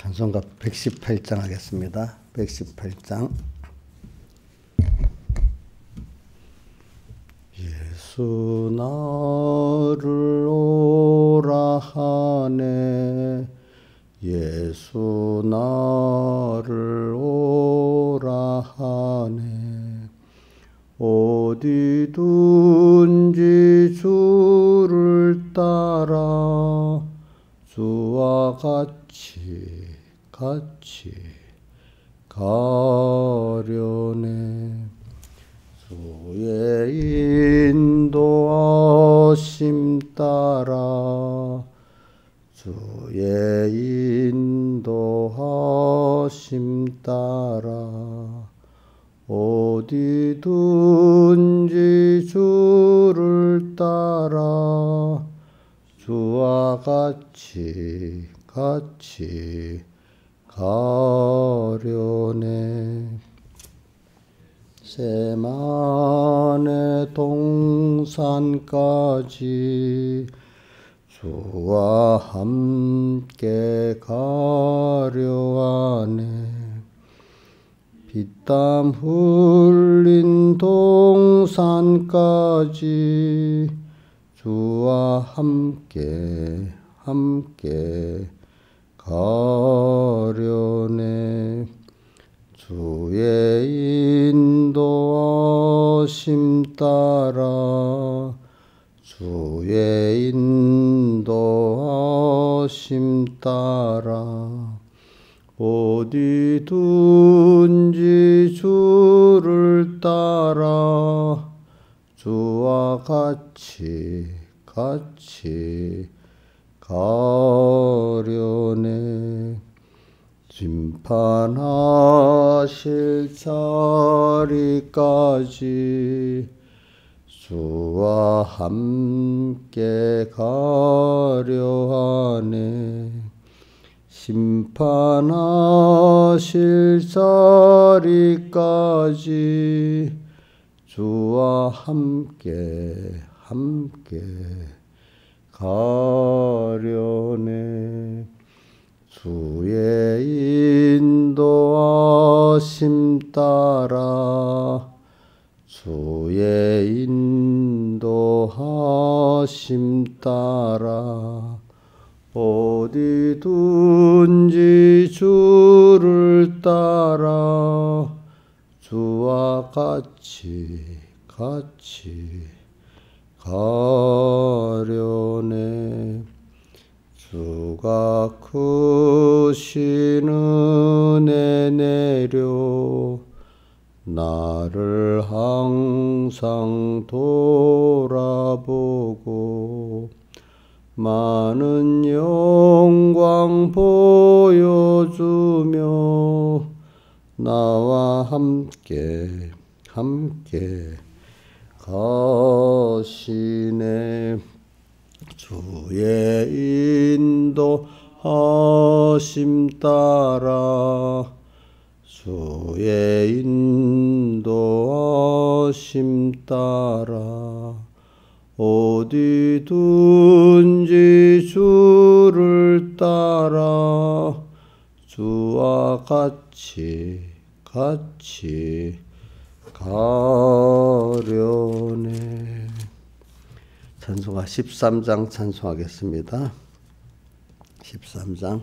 찬송가 118장 하겠습니다. 118장. 예수 나를 오라 하네, 예수 나를 오라 하네. 어디든지 주를 따라 주와 같이 가려네. 주의 인도하심 따라, 주의 인도하심 따라, 어디든지 주를 따라 주와 같이 가려네. 세만의 동산까지 주와 함께 가려하네. 피땀 흘린 동산까지 주와 함께 가려네. 주의 인도하심 따라, 주의 인도하심 따라, 어디든지 주를 따라 주와 같이 가려네. 심판하실 자리까지 주와 함께 가려하네. 심판하실 자리까지 주와 함께 가려네. 주의 인도하심 따라, 주의 인도하심 따라, 어디든지 주를 따라 주와 같이 가려네. 주가 크신 은혜 내려 나를 항상 돌아보고 많은 영광 보여주며 나와 함께 가시네. 주의 인도하심 따라, 주의 인도하심 따라, 어디든지 주를 따라 주와 같이 가려네. 찬송가 13장 찬송하겠습니다. 13장.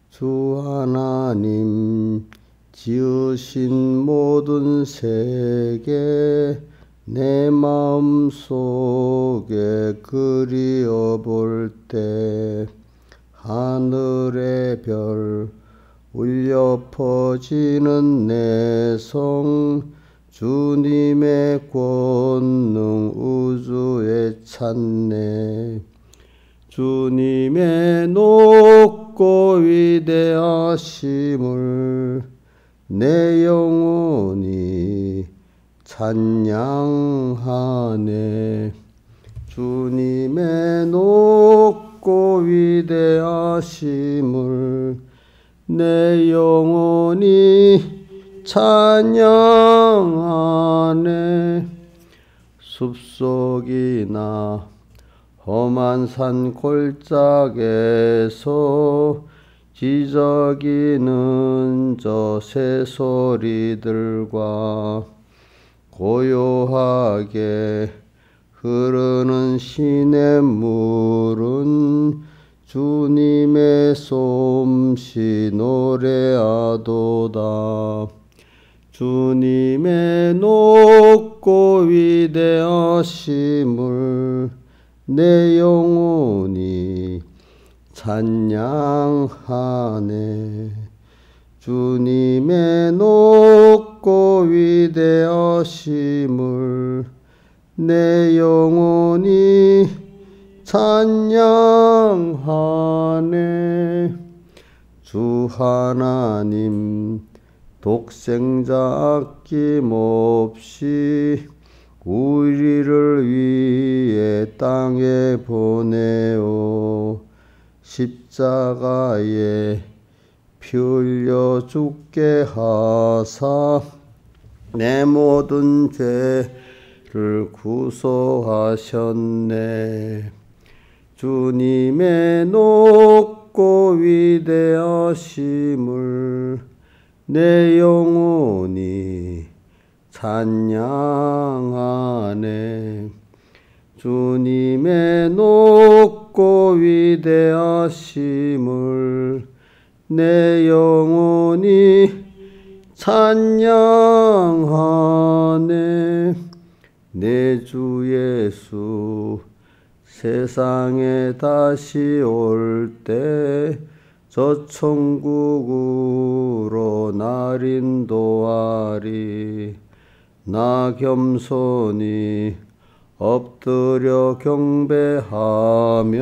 주 하나님 지으신 모든 세계 내 마음속에 그리어볼 때 하늘의 별 울려 퍼지는 내성 주님의 권능 우주에 찾네. 주님의 높고 위대하심을 내 영혼이 찬양하네. 주님의 높고 위대하심을 내 영혼이 찬양하네. 숲속이나 험한 산 골짜기에서 지저귀는 저 새소리들과 고요하게 흐르는 시냇물은 주님의 솜씨 노래하도다. 주님의 높고 위대하심을 내 영혼이 찬양하네. 주님의 높고 위대하심을 내 영혼이 찬양하네. 주 하나님 독생자 아낌없이 우리를 위해 땅에 보내어 십자가에 피 흘려 죽게 하사 내 모든 죄를 구속하셨네. 주님의 높고 위대하심을 내 영혼이 찬양하네. 주님의 높고 위대하심을 내 영혼이 찬양하네. 내 주 예수 세상에 다시 올 때 저 천국으로 날 인도하리. 나 겸손히 엎드려 경배하며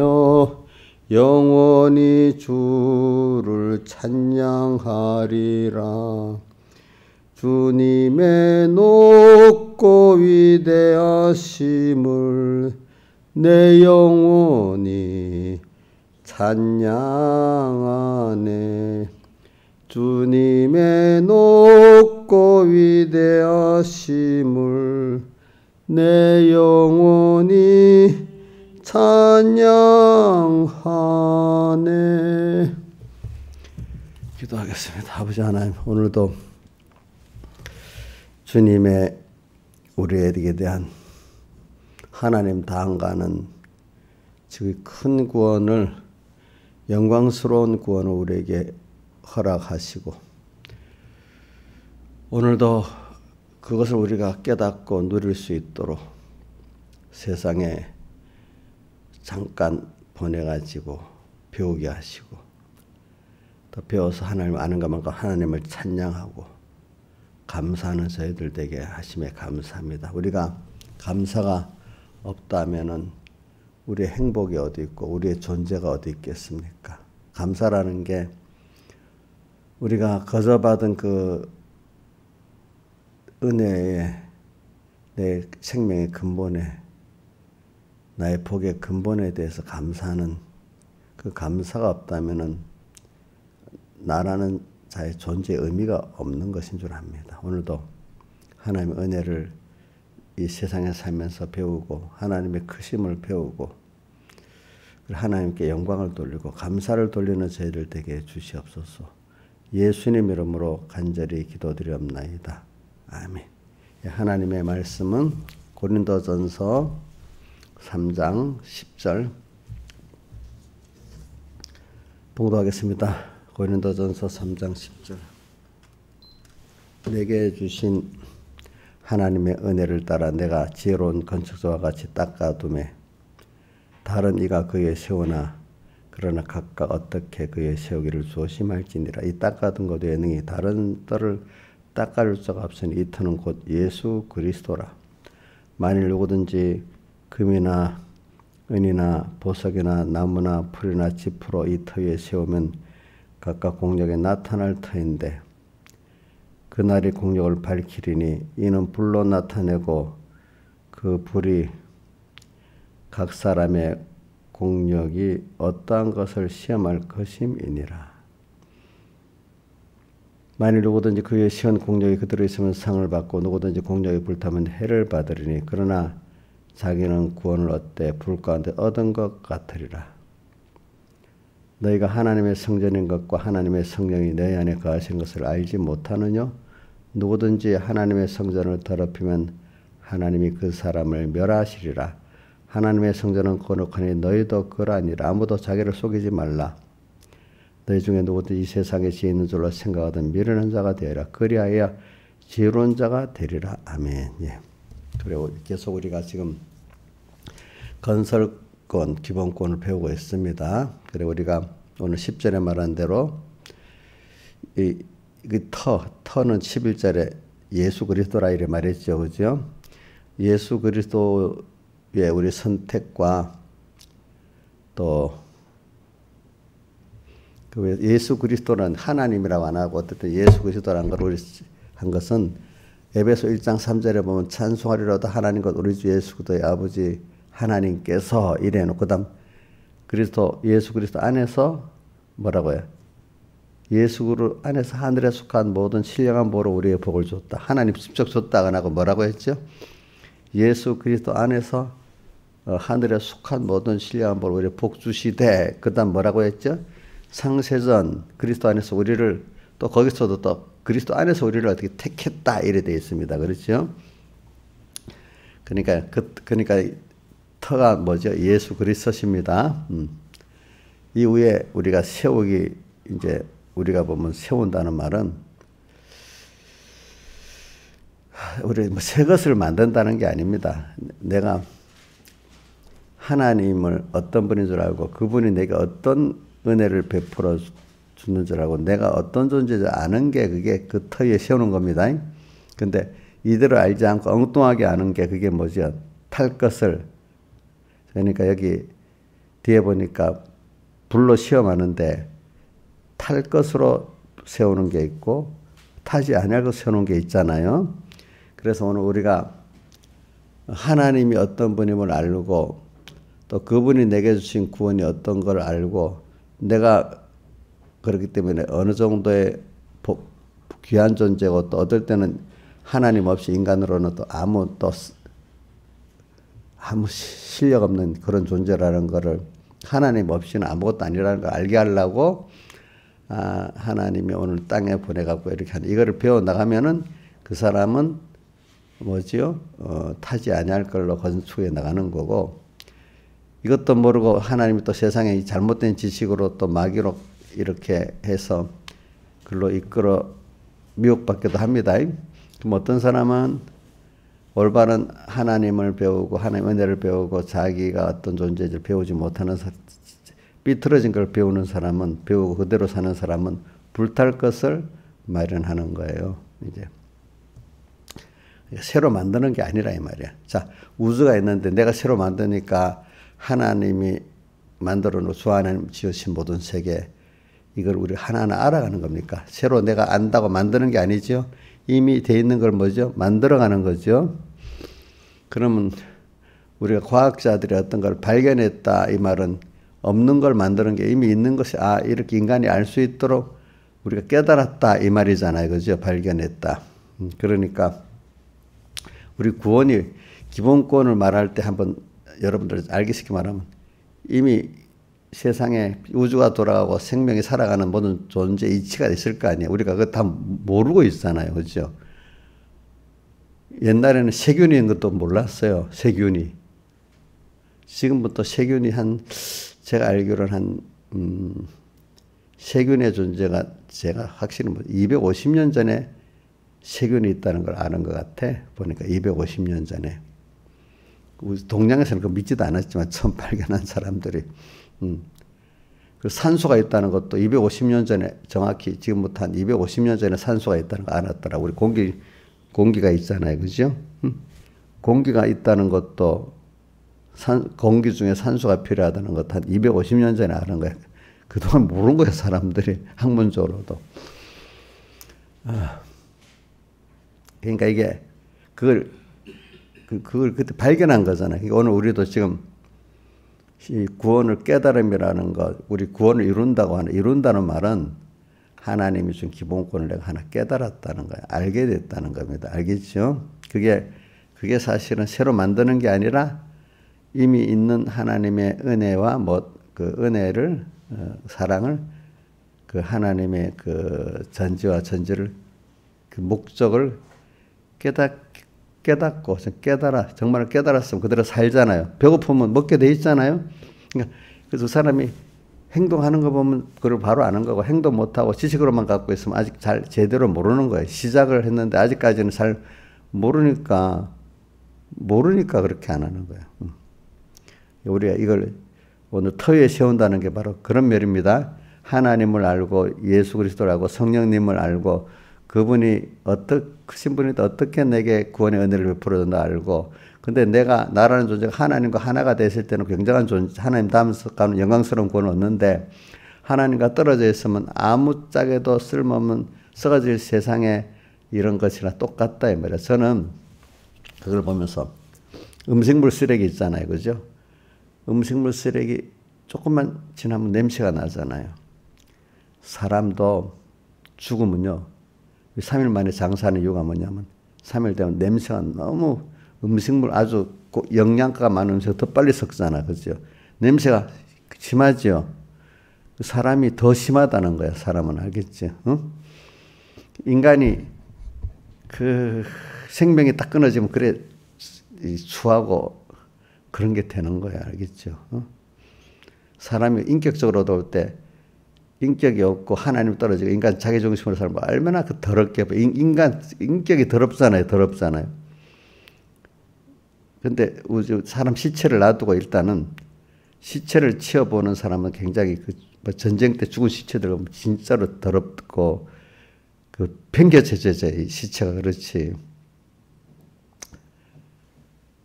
영원히 주를 찬양하리라. 주님의 높고 위대하심을 내 영혼이 찬양하네. 주님의 높고 위대하심을 내 영혼이 찬양하네. 기도하겠습니다. 아버지 하나님, 오늘도 주님의 우리에게 대한 하나님 다한가는 지금 큰 구원을, 영광스러운 구원을 우리에게 허락하시고, 오늘도 그것을 우리가 깨닫고 누릴 수 있도록 세상에 잠깐 보내가지고 배우게 하시고, 또 배워서 하나님 아는 것만큼 하나님을 찬양하고 감사하는 저희들 되게 하심에 감사합니다. 우리가 감사가 없다면은 우리의 행복이 어디 있고 우리의 존재가 어디 있겠습니까? 감사라는 게 우리가 거저받은 그 은혜에, 내 생명의 근본에, 나의 복의 근본에 대해서 감사하는 그 감사가 없다면은 나라는 자의 존재의 의미가 없는 것인 줄 압니다. 오늘도 하나님의 은혜를 이 세상에 살면서 배우고 하나님의 크심을 배우고 하나님께 영광을 돌리고 감사를 돌리는 저희들 되게 해주시옵소서. 예수님 이름으로 간절히 기도드리옵나이다. 아멘. 하나님의 말씀은 고린도전서 3장 10절 봉독하겠습니다. 고린도전서 3장 10절. 내게 주신 하나님의 은혜를 따라 내가 지혜로운 건축자와 같이 닦아두매 다른 이가 그에 세우나 그러나 각각 어떻게 그에 세우기를 조심할지니라. 이 닦아둔 것 외에 능히 다른 뜰을 닦아줄 자가 없으니 이 터는 곧 예수 그리스도라. 만일 누구든지 금이나 은이나 보석이나 나무나 풀이나 지프로 이 터 위에 세우면 각각 공력에 나타날 터인데 그날이 공력을 밝히리니 이는 불로 나타내고 그 불이 각 사람의 공력이 어떠한 것을 시험할 것임이니라. 만일 누구든지 그의 시험 공력이 그대로 있으면 상을 받고 누구든지 공력이 불타면 해를 받으리니 그러나 자기는 구원을 얻되 불 가운데 얻은 것 같으리라. 너희가 하나님의 성전인 것과 하나님의 성령이 너희 안에 거하신 것을 알지 못하느냐? 누구든지 하나님의 성전을 더럽히면 하나님이 그 사람을 멸하시리라. 하나님의 성전은 거룩하니 너희도 그러하니라. 아무도 자기를 속이지 말라. 너희 중에 누구든지 이 세상에 지혜 있는 줄로 생각하던 미련한 자가 되어라. 그리하여 지혜로운 자가 되리라. 아멘. 예. 그리고 계속 우리가 지금 건설권, 기본권을 배우고 있습니다. 그리고 우리가 오늘 10절에 말한 대로 이 터는 11절에 예수 그리스도라 이래 말했죠. 그죠? 예수 그리스도의 우리 선택과 또 예수 그리스도는 하나님이라고 안 하고 어쨌든 예수 그리스도라는 걸 우리 한 것은 에베소 1장 3절에 보면 찬송하리로다 하나님 것 우리 주 예수 그리스도의 아버지 하나님께서 이래 놓고 그다음 예수 그리스도 안에서 뭐라고요? 예수 그리스도 안에서 하늘에 속한 모든 신령한 보로 우리의 복을 줬다. 하나님 직접 줬다가 나고 뭐라고 했죠? 예수 그리스도 안에서 하늘에 속한 모든 신령한 보로 우리의 복 주시되 그다음 뭐라고 했죠? 창세전 그리스도 안에서 우리를 또 거기서도 또 그리스도 안에서 우리를 어떻게 택했다 이래 되어 있습니다. 그렇죠? 그러니까 터가 뭐죠? 예수 그리스도십니다. 이후에 우리가 세우기 이제 우리가 보면 세운다는 말은 우리 뭐 새 것을 만든다는 게 아닙니다. 내가 하나님을 어떤 분인 줄 알고 그분이 내게 어떤 은혜를 베풀어 주는 줄 알고 내가 어떤 존재인지 아는 게 그게 그 터에 세우는 겁니다. 근데 이대로 알지 않고 엉뚱하게 아는 게 그게 뭐죠? 탈 것을. 그러니까 여기 뒤에 보니까 불로 시험하는데 탈 것으로 세우는 게 있고 타지 아니할 것 세우는 게 있잖아요. 그래서 오늘 우리가 하나님이 어떤 분임을 알고 또 그분이 내게 주신 구원이 어떤 걸 알고 내가 그렇기 때문에 어느 정도의 귀한 존재고 또 어떨 때는 하나님 없이 인간으로는 또 아무 실력 없는 그런 존재라는 것을 하나님 없이는 아무것도 아니라는 걸 알게 하려고 하나님이 오늘 땅에 보내갖고 이렇게 하는 이거를 배워 나가면은 그 사람은 뭐지요? 타지 아니할 걸로 건축해 나가는 거고 이것도 모르고 하나님이 또 세상에 잘못된 지식으로 또 마귀로 이렇게 해서 글로 이끌어 미혹받기도 합니다. 그럼 어떤 사람은 올바른 하나님을 배우고 하나님 은혜를 배우고 자기가 어떤 존재를 배우지 못하는 삐뚤어진 걸 배우는 사람은 배우고 그대로 사는 사람은 불탈 것을 마련하는 거예요. 이제 새로 만드는 게 아니라 이 말이야. 자, 우주가 있는데 내가 새로 만드니까 하나님이 만들어 놓은 주 하나님 지으신 모든 세계 이걸 우리 하나하나 알아가는 겁니까? 새로 내가 안다고 만드는 게 아니죠. 이미 돼 있는 걸 뭐죠? 만들어가는 거죠. 그러면 우리가 과학자들이 어떤 걸 발견했다 이 말은 없는 걸 만드는 게 이미 있는 것이 이렇게 인간이 알 수 있도록 우리가 깨달았다 이 말이잖아요. 그죠? 발견했다. 그러니까 우리 구원이 기본권을 말할 때 한번 여러분들 알기 쉽게 말하면 이미 세상에 우주가 돌아가고 생명이 살아가는 모든 존재 이치가 있을 거 아니에요. 우리가 그거 다 모르고 있잖아요. 그죠? 옛날에는 세균인 것도 몰랐어요. 세균이. 지금부터 세균이 제가 알기로는 세균의 존재가 제가 확실히 250년 전에 세균이 있다는 걸 아는 것 같아. 보니까 250년 전에. 동양에서는 그거 믿지도 않았지만 처음 발견한 사람들이. 그 산소가 있다는 것도 250년 전에 정확히 지금부터 한 250년 전에 산소가 있다는 거 알았더라고. 우리 공기가 있잖아요. 그죠? 공기가 있다는 것도 공기 중에 산소가 필요하다는 것도 한 250년 전에 아는 거예요. 그동안 모르는 거예요. 사람들이 학문적으로도. 그러니까 이게 그걸 그때 발견한 거잖아요. 오늘 우리도 지금 이 구원을 깨달음이라는 것, 우리 구원을 이룬다는 말은 하나님이 준 기본권을 내가 하나 깨달았다는 거예요. 알게 됐다는 겁니다. 알겠죠? 그게 사실은 새로 만드는 게 아니라 이미 있는 하나님의 은혜와 그 은혜를, 사랑을, 그 하나님의 그 전지와 전지를, 그 목적을 깨닫고, 정말 깨달았으면 그대로 살잖아요. 배고프면 먹게 돼 있잖아요. 그러니까 그래서 사람이 행동하는 거 보면 그걸 바로 아는 거고, 행동 못하고 지식으로만 갖고 있으면 아직 잘 제대로 모르는 거예요. 시작을 했는데 아직까지는 잘 모르니까 그렇게 안 하는 거예요. 우리가 이걸 오늘 터위에 세운다는 게 바로 그런 면입니다. 하나님을 알고 예수 그리스도를 알고 성령님을 알고 그분이 크신 분이 어떻게 내게 구원의 은혜를 베풀어 준다 알고, 근데 나라는 존재가 하나님과 하나가 됐을 때는 굉장한 존재, 하나님 다음서가는 영광스러운 구원을 얻는데, 하나님과 떨어져 있으면 아무짝에도 쓸모없는 썩어질 세상에 이런 것이나 똑같다 이 말이에요. 저는 그걸 보면서 음식물 쓰레기 있잖아요. 그죠? 음식물 쓰레기 조금만 지나면 냄새가 나잖아요. 사람도 죽으면요, 3일 만에 장사하는 이유가 뭐냐면 3일 되면 냄새가 너무, 음식물 아주 영양가가 많은 음식이 더 빨리 썩잖아. 그죠? 냄새가 심하죠. 사람이 더 심하다는 거야. 사람은. 알겠지? 응? 인간이 그 생명이 딱 끊어지면 그래 추하고 그런 게 되는 거야. 알겠죠? 응? 사람이 인격적으로 돌 때 인격이 없고 하나님 떨어지고 인간 자기중심으로 살면 얼마나 그 더럽게, 인격이 더럽잖아요. 근데 사람 시체를 놔두고 일단은 시체를 치워보는 사람은 굉장히 전쟁 때 죽은 시체들 보면 진짜로 더럽고 팽개쳐져요. 이 시체가. 그렇지.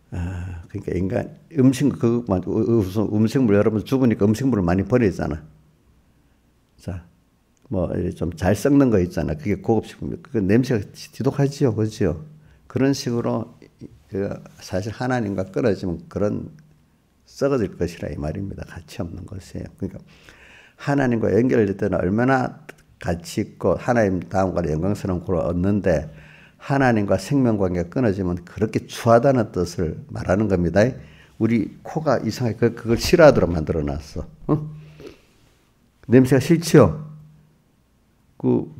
그러니까 인간 음식물 여러분 죽으니까 음식물을 많이 버리잖아. 자, 좀 잘 썩는 거 있잖아. 그게 고급식품입니다. 그 냄새가 지독하지요. 그죠? 그런 식으로 사실 하나님과 끊어지면 그런 썩어질 것이라 이 말입니다. 가치 없는 것이에요. 그러니까 하나님과 연결될 때는 얼마나 가치 있고 하나님 다음과 영광스러운 구원을 얻는데, 하나님과 생명관계가 끊어지면 그렇게 추하다는 뜻을 말하는 겁니다. 우리 코가 이상하게 그걸 싫어하도록 만들어놨어. 냄새가 싫지요?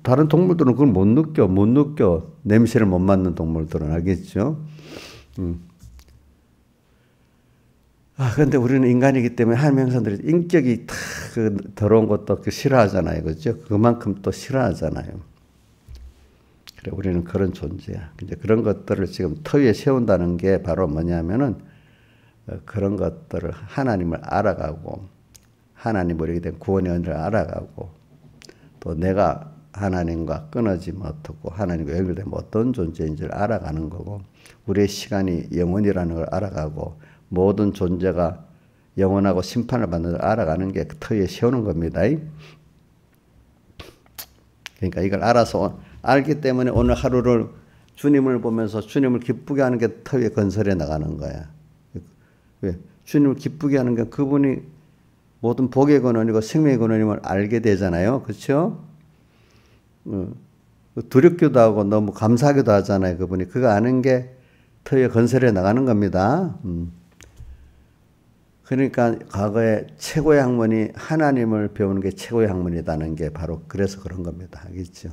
다른 동물들은 그걸 못 느껴. 냄새를 못 맡는 동물들은. 알겠죠? 근데 우리는 인간이기 때문에 하나님 형상들이 인격이 다 더러운 것도 싫어하잖아요. 그죠? 그만큼 또 싫어하잖아요. 그래, 우리는 그런 존재야. 이제 그런 것들을 지금 터 위에 세운다는 게 바로 뭐냐면은, 그런 것들을 하나님을 알아가고, 하나님 우리에게 된 구원의 은혜를 알아가고, 또 내가 하나님과 끊어지면 어떻고 하나님과 연결되면 어떤 존재인지를 알아가는 거고, 우리의 시간이 영원이라는 걸 알아가고, 모든 존재가 영원하고 심판을 받는 걸 알아가는 게 그 터 위에 세우는 겁니다. 그러니까 이걸 알기 때문에 오늘 하루를 주님을 보면서 주님을 기쁘게 하는 게 터 위에 건설해 나가는 거야. 왜? 주님을 기쁘게 하는 게 그분이 모든 복의 근원이고 생명의 근원임을 알게 되잖아요. 그렇죠? 두렵기도 하고 너무 감사하기도 하잖아요. 그분이. 그거 아는 게 터 위에 건설해 나가는 겁니다. 그러니까 과거에 최고의 학문이 하나님을 배우는 게 최고의 학문이라는 게 바로 그래서 그런 겁니다. 알겠죠?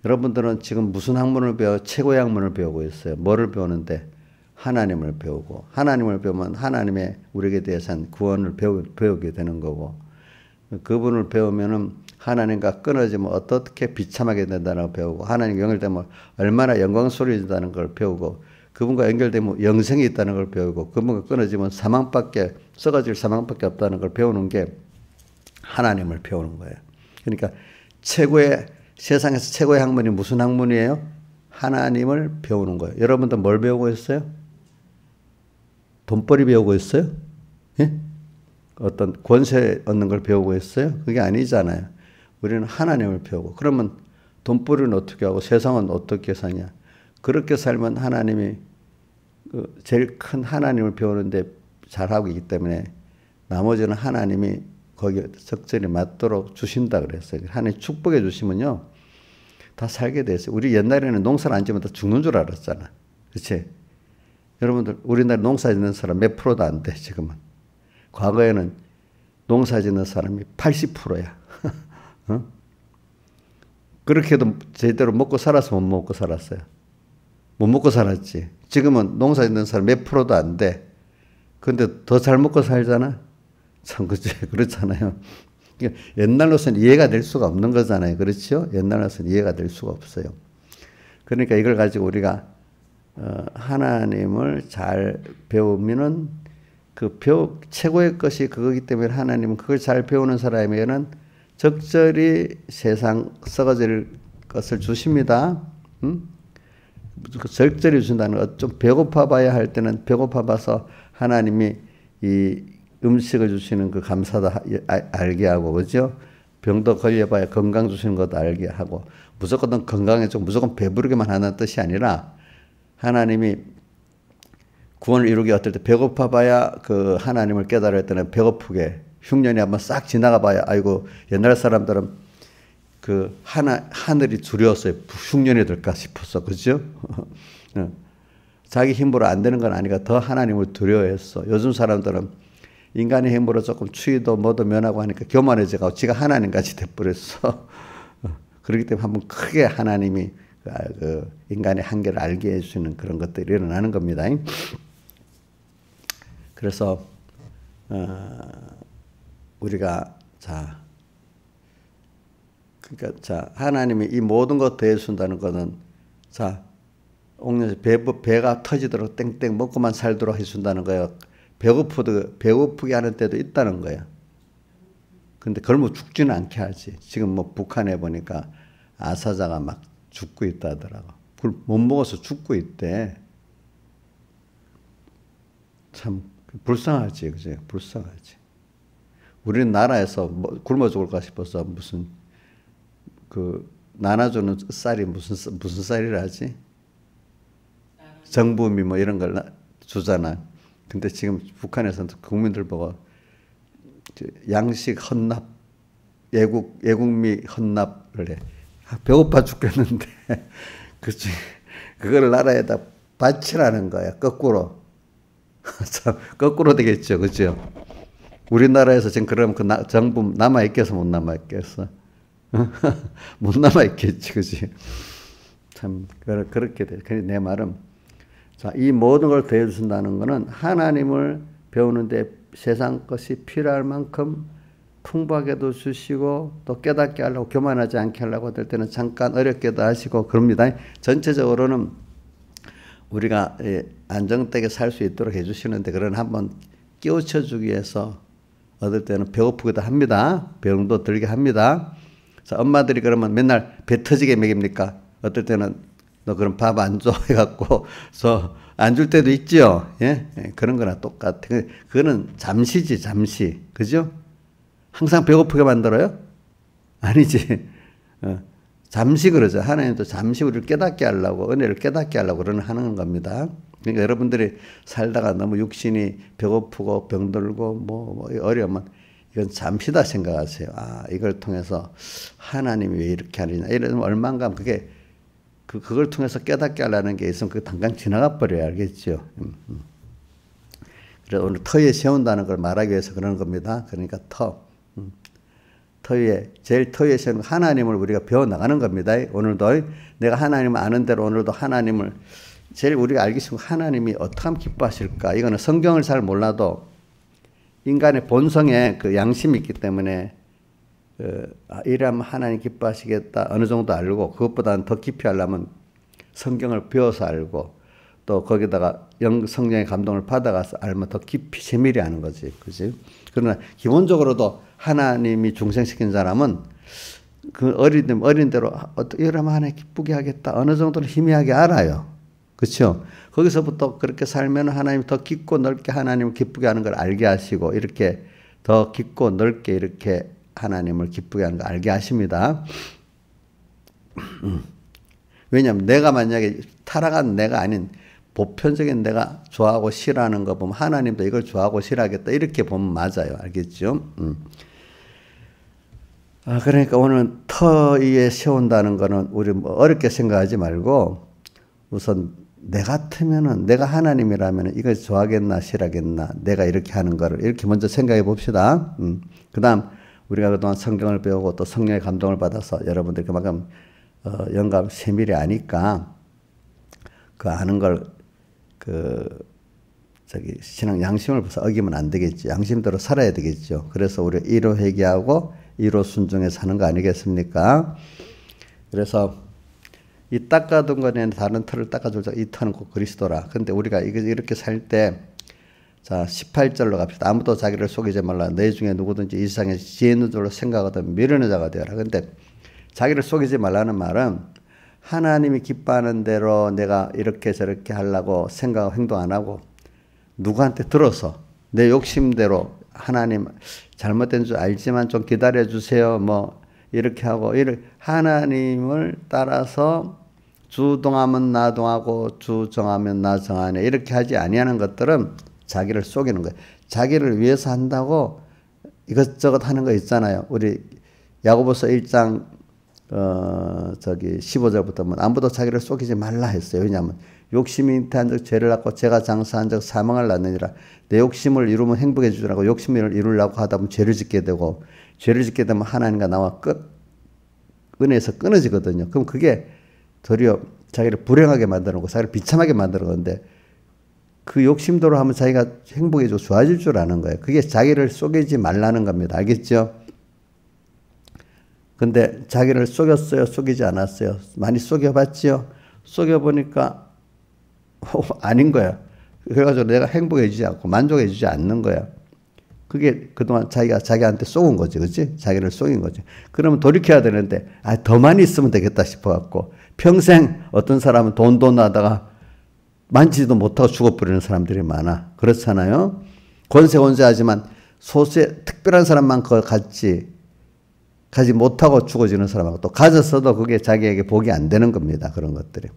여러분들은 지금 무슨 학문을 최고의 학문을 배우고 있어요. 뭐를 배우는데? 하나님을 배우고, 하나님을 배우면 하나님의 우리에게 대해서는 구원을 배우게 되는 거고, 그분을 배우면은 하나님과 끊어지면 어떻게 비참하게 된다는 걸 배우고, 하나님과 연결되면 얼마나 영광스러워진다는 걸 배우고, 그분과 연결되면 영생이 있다는 걸 배우고, 그분과 끊어지면 썩어질 사망밖에 없다는 걸 배우는 게 하나님을 배우는 거예요. 그러니까 세상에서 최고의 학문이 무슨 학문이에요? 하나님을 배우는 거예요. 여러분들 뭘 배우고 있어요? 돈벌이 배우고 있어요? 예? 어떤 권세 얻는 걸 배우고 있어요? 그게 아니잖아요. 우리는 하나님을 배우고, 그러면 돈벌이는 어떻게 하고 세상은 어떻게 사냐? 그렇게 살면 하나님이 제일 큰 하나님을 배우는데 잘하고 있기 때문에 나머지는 하나님이 거기에 적절히 맞도록 주신다 그랬어요. 하나님 축복해 주시면요. 다 살게 돼 있어요. 우리 옛날에는 농사를 안 지면 다 죽는 줄 알았잖아. 그치? 여러분들, 우리나라 농사 짓는 사람 몇 프로도 안 돼, 지금은. 과거에는 농사 짓는 사람이 80%야. 어? 그렇게 해도 제대로 먹고 살았어, 못 먹고 살았어요? 못 먹고 살았지. 지금은 농사 짓는 사람 몇 프로도 안 돼. 근데 더 잘 먹고 살잖아? 참, 그치? 그렇잖아요. 옛날로서는 이해가 될 수가 없는 거잖아요. 그렇죠? 옛날로서는 이해가 될 수가 없어요. 그러니까 이걸 가지고 우리가 하나님을 잘 배우면은 최고의 것이 그거기 때문에 하나님은 그걸 잘 배우는 사람에게는 적절히 세상 썩어질 것을 주십니다. 적절히 주신다는 것. 좀 배고파 봐야 할 때는 배고파 봐서 하나님이 이 음식을 주시는 그 감사도 알게 하고, 그죠? 병도 걸려봐야 건강 주시는 것도 알게 하고, 무조건 건강해지고 무조건 배부르게만 하는 뜻이 아니라 하나님이 구원을 이루기 어떨 때 배고파 봐야 그 하나님을 깨달을 때는 배고프게 흉년이 한번 싹 지나가 봐야 아이고 옛날 사람들은 그 하늘이 두려웠어요. 흉년이 될까 싶었어. 그죠? 자기 힘으로 안 되는 건 아니까 더 하나님을 두려워했어. 요즘 사람들은 인간의 힘으로 조금 추위도 뭐도 면하고 하니까 교만해져가지고 지가 하나님같이 돼버렸어. 그렇기 때문에 한번 크게 하나님이 그 인간의 한계를 알게 해주시는 그런 것들이 일어나는 겁니다. 그래서 우리가 그러니까 하나님이 이 모든 것 더해준다는 것은 배가 터지도록 땡땡 먹고만 살도록 해준다는 거예요. 배고프게 하는 때도 있다는 거예요. 근데 그걸 뭐 죽지는 않게 하지. 지금 뭐 북한에 보니까 아사자가 막 죽고 있다 하더라고. 그걸 못 먹어서 죽고 있대. 참 불쌍하지, 그죠? 불쌍하지. 우리나라에서 뭐 굶어 죽을까 싶어서 무슨 그 나눠주는 쌀이 무슨 쌀이라 하지? 정부미 뭐 이런 걸 주잖아. 근데 지금 북한에서는 국민들 보고 양식 헌납, 애국미 헌납을 해. 배고파 죽겠는데, 그치? 그걸 나라에다 바치라는 거야, 거꾸로. 참, 거꾸로 되겠죠, 그죠? 우리나라에서 지금 그러면 그 정부 남아있겠어, 못 남아있겠어? 못 남아있겠지, 그지? 참, 그렇게 돼. 그래서 내 말은, 이 모든 걸 더해주신다는 것은 하나님을 배우는데 세상 것이 필요할 만큼 풍부하게도 주시고 또 깨닫게 하려고 교만하지 않게 하려고 할 때는 잠깐 어렵게도 하시고 그럽니다. 전체적으로는 우리가 안정되게 살 수 있도록 해주시는데 그런 한번 깨우쳐 주기 위해서 어떨 때는 배고프기도 합니다. 병도 들게 합니다. 엄마들이 그러면 맨날 배 터지게 먹입니까? 어떨 때는 너 그럼 밥 안 줘 해갖고 안 줄 때도 있죠. 예? 그런 거나 똑같아. 그거는 잠시지, 잠시. 그죠? 항상 배고프게 만들어요? 아니지. 잠시 그러죠. 하나님도 잠시 우리를 깨닫게 하려고, 은혜를 깨닫게 하려고 하는 겁니다. 그러니까 여러분들이 살다가 너무 육신이 배고프고 병들고 뭐 어려우면 이건 잠시다 생각하세요. 이걸 통해서 하나님이 왜 이렇게 하느냐. 이러면 얼만가 그걸 통해서 깨닫게 하려는 게 있으면 그 당장 지나가 버려야 알겠죠. 그래서 오늘 터위에 세운다는 걸 말하기 위해서 그러는 겁니다. 그러니까 제일 터위에 세우는 하나님을 우리가 배워나가는 겁니다. 오늘도 내가 하나님을 아는 대로 오늘도 하나님을 제일 우리가 알기 쉬운 하나님이 어떻게 하면 기뻐하실까. 이거는 성경을 잘 몰라도 인간의 본성에 그 양심이 있기 때문에 이러면 하나님 기뻐하시겠다 어느 정도 알고 그것보다는 더 깊이 하려면 성경을 배워서 알고 또 거기다가 성령의 감동을 받아가서 알면 더 깊이 세밀히 아는 거지. 그지? 그러나 기본적으로도 하나님이 중생시킨 사람은 그 어린 대로 어떻게 이러면 하나님 기쁘게 하겠다 어느 정도는 희미하게 알아요. 그렇죠? 거기서부터 그렇게 살면 하나님 더 깊고 넓게 하나님을 기쁘게 하는 걸 알게 하시고 이렇게 더 깊고 넓게 이렇게 하나님을 기쁘게 하는 걸 알게 하십니다. 왜냐하면 내가 만약에 타락한 내가 아닌 보편적인 내가 좋아하고 싫어하는 거 보면 하나님도 이걸 좋아하고 싫어하겠다 이렇게 보면 맞아요. 알겠죠? 그러니까 오늘 터 위에 세운다는 거는 우리 뭐 어렵게 생각하지 말고 우선 내 같으면은 내가 하나님이라면 이걸 좋아하겠나 싫어하겠나 내가 이렇게 하는 거를 이렇게 먼저 생각해 봅시다. 그 다음 우리가 그동안 성경을 배우고 또 성령의 감동을 받아서 여러분들 그만큼 영감 세밀히 아니까 그 아는 걸 신앙 양심을 벌써 어기면 안 되겠죠. 양심대로 살아야 되겠죠. 그래서 우리 1호 회개하고 1호 순종해 사는 거 아니겠습니까? 그래서 이 닦아둔 거는 다른 털을 닦아줄 때 이 털은 곧 그리스도라. 근데 우리가 이렇게 살 때, 자, 18절로 갑시다. 아무도 자기를 속이지 말라. 너희 중에 누구든지 이 세상에 지혜 있는 줄로 생각하든 미련의 자가 되어라. 근데 자기를 속이지 말라는 말은 하나님이 기뻐하는 대로 내가 이렇게 저렇게 하려고 생각하고 행동 안 하고 누구한테 들어서 내 욕심대로 하나님 잘못된 줄 알지만 좀 기다려 주세요. 뭐 이렇게 하고 하나님을 따라서 주 동하면 나 동하고 주 정하면 나 정하네 이렇게 하지 아니하는 것들은 자기를 속이는 거예요. 자기를 위해서 한다고 이것저것 하는 거 있잖아요. 우리 야고보서 1장 15절부터 아무도 자기를 속이지 말라 했어요. 왜냐하면 욕심이 잉태한 적 죄를 낳고 죄가 장사한 적 사망을 낳느니라. 내 욕심을 이루면 행복해 주라고 욕심을 이루려고 하다 보면 죄를 짓게 되고 죄를 짓게 되면 하나님과 나와 은혜에서 끊어지거든요. 그럼 그게 도리어 자기를 불행하게 만드는 거, 자기를 비참하게 만드는 건데 그 욕심대로 하면 자기가 행복해지고 좋아질 줄 아는 거예요. 그게 자기를 속이지 말라는 겁니다. 알겠죠? 근데 자기를 속였어요? 속이지 않았어요? 많이 속여봤지요? 속여보니까 아닌 거야. 그래가지고 내가 행복해지지 않고 만족해지지 않는 거야. 그게 그동안 자기가 자기한테 속은 거지, 그치? 자기를 속인 거지. 그러면 돌이켜야 되는데, 더 많이 있으면 되겠다 싶어갖고, 평생 어떤 사람은 돈 하다가 만지지도 못하고 죽어버리는 사람들이 많아. 그렇잖아요? 권세하지만 소수의 특별한 사람만 그걸 가지 못하고 죽어지는 사람하고 또 가졌어도 그게 자기에게 복이 안 되는 겁니다. 그런 것들이.